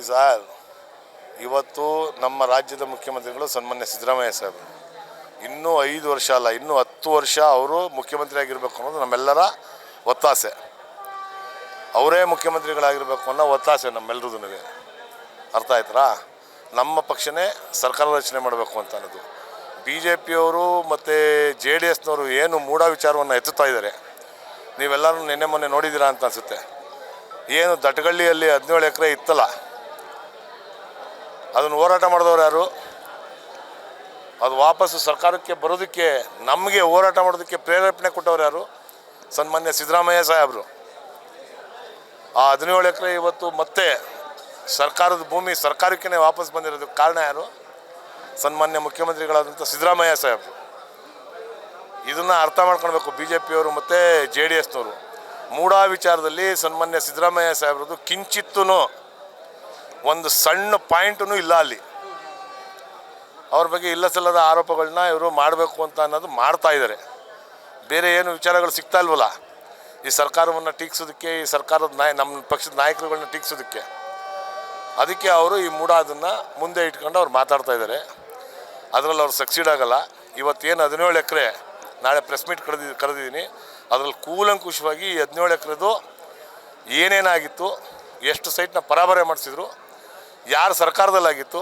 ನೋಡಿ ಸರ್, ಇವತ್ತು ನಮ್ಮ ರಾಜ್ಯದ ಮುಖ್ಯಮಂತ್ರಿಗಳು ಸನ್ಮಾನ್ಯ ಸಿದ್ದರಾಮಯ್ಯ ಸಾಹೇಬರು ಇನ್ನೂ 5 ವರ್ಷ ಅಲ್ಲ, ಇನ್ನೂ 10 ವರ್ಷ ಅವರು ಮುಖ್ಯಮಂತ್ರಿ ಆಗಿರಬೇಕು ಅನ್ನೋದು ನಮ್ಮೆಲ್ಲರ ಒತ್ತಾಸೆ. ಅವರೇ ಮುಖ್ಯಮಂತ್ರಿಗಳಾಗಿರಬೇಕು ಅನ್ನೋ ಒತ್ತಾಸೆ ನಮ್ಮೆಲ್ಲರದು. ಅರ್ಥ ಆಯ್ತಾ? ನಮ್ಮ ಪಕ್ಷನೇ ಸರ್ಕಾರ ರಚನೆ ಮಾಡಬೇಕು ಅಂತ ಅನ್ನೋದು. BJPಯವರು ಮತ್ತು JDSನವರು ಏನು ಮೂಢ ವಿಚಾರವನ್ನು ಎತ್ತುತ್ತಾ ಇದ್ದಾರೆ, ನೀವೆಲ್ಲರೂ ನಿನ್ನೆ ಮೊನ್ನೆ ನೋಡಿದ್ದೀರಾ ಅಂತ ಅನಿಸುತ್ತೆ. ಏನು ದಟ್ಟಗಳ್ಳಿಯಲ್ಲಿ 17 ಎಕರೆ ಇತ್ತಲ್ಲ, ಅದನ್ನು ಹೋರಾಟ ಮಾಡಿದವರು ಯಾರು? ಅದು ವಾಪಸ್ಸು ಸರ್ಕಾರಕ್ಕೆ ಬರೋದಕ್ಕೆ, ನಮಗೆ ಹೋರಾಟ ಮಾಡೋದಕ್ಕೆ ಪ್ರೇರೇಪಣೆ ಕೊಟ್ಟವ್ರು ಯಾರು? ಸನ್ಮಾನ್ಯ ಸಿದ್ದರಾಮಯ್ಯ ಸಾಹೇಬರು. ಆ 17 ಎಕರೆ ಇವತ್ತು ಮತ್ತೆ ಸರ್ಕಾರದ ಭೂಮಿ ಸರ್ಕಾರಕ್ಕೆ ವಾಪಸ್ ಬಂದಿರೋದಕ್ಕೆ ಕಾರಣ ಯಾರು? ಸನ್ಮಾನ್ಯ ಮುಖ್ಯಮಂತ್ರಿಗಳಾದಂಥ ಸಿದ್ದರಾಮಯ್ಯ ಸಾಹೇಬರು. ಇದನ್ನು ಅರ್ಥ ಮಾಡ್ಕೊಳ್ಬೇಕು BJPಯವರು ಮತ್ತು JDSನವರು. ಮೂಢ ವಿಚಾರದಲ್ಲಿ ಸನ್ಮಾನ್ಯ ಸಿದ್ದರಾಮಯ್ಯ ಸಾಹೇಬ್ರದ್ದು ಕಿಂಚಿತ್ತೂ ಒಂದು ಸಣ್ಣ ಪಾಯಿಂಟೂ ಇಲ್ಲ. ಅಲ್ಲಿ ಅವ್ರ ಬಗ್ಗೆ ಇಲ್ಲಸಲ್ಲದ ಆರೋಪಗಳನ್ನ ಇವರು ಮಾಡಬೇಕು ಅಂತ ಅನ್ನೋದು ಮಾಡ್ತಾ ಇದ್ದಾರೆ. ಬೇರೆ ಏನು ವಿಚಾರಗಳು ಸಿಗ್ತಾ ಇಲ್ವಲ್ಲ ಈ ಸರ್ಕಾರವನ್ನು ಟೀಕಿಸೋದಕ್ಕೆ, ಈ ಸರ್ಕಾರದ ನಮ್ಮ ಪಕ್ಷದ ನಾಯಕರುಗಳನ್ನ ಟೀಕಿಸೋದಕ್ಕೆ. ಅದಕ್ಕೆ ಅವರು ಈ ಮೂಢ ಅದನ್ನು ಮುಂದೆ ಇಟ್ಕೊಂಡು ಅವ್ರು ಮಾತಾಡ್ತಾ ಇದ್ದಾರೆ. ಅದರಲ್ಲಿ ಅವ್ರು ಸಕ್ಸೀಡ್ ಆಗೋಲ್ಲ. ಇವತ್ತೇನು 17 ಎಕರೆ, ನಾಳೆ ಪ್ರೆಸ್ ಮೀಟ್ ಕರೆದಿದ್ದೀನಿ. ಅದರಲ್ಲಿ ಕೂಲಂಕುಷವಾಗಿ 17 ಎಕರೆದು ಏನೇನಾಗಿತ್ತು, ಎಷ್ಟು ಸೈಟ್ನ ಪರಾಬರೆ ಮಾಡಿಸಿದ್ರು, ಯಾರು ಸರ್ಕಾರದಲ್ಲಾಗಿತ್ತು,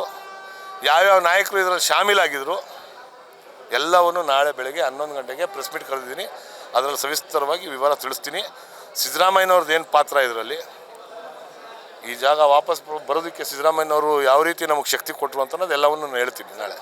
ಯಾವ್ಯಾವ ನಾಯಕರು ಇದರಲ್ಲಿ ಶಾಮೀಲಾಗಿದ್ದರು, ಎಲ್ಲವನ್ನು ನಾಳೆ ಬೆಳಗ್ಗೆ 11 ಗಂಟೆಗೆ ಪ್ರೆಸ್ ಮೀಟ್ ಕರೆದಿದ್ದೀನಿ. ಅದರಲ್ಲಿ ಸವಿಸ್ತರವಾಗಿ ವಿವರ ತಿಳಿಸ್ತೀನಿ. ಸಿದ್ದರಾಮಯ್ಯನವ್ರದ್ದು ಏನು ಪಾತ್ರ ಇದರಲ್ಲಿ, ಈ ಜಾಗ ವಾಪಸ್ ಬರೋದಕ್ಕೆ ಸಿದ್ದರಾಮಯ್ಯನವರು ಯಾವ ರೀತಿ ನಮಗೆ ಶಕ್ತಿ ಕೊಟ್ಟರು ಅಂತ ಅನ್ನೋದು ಎಲ್ಲವನ್ನು ಹೇಳ್ತೀನಿ ನಾಳೆ.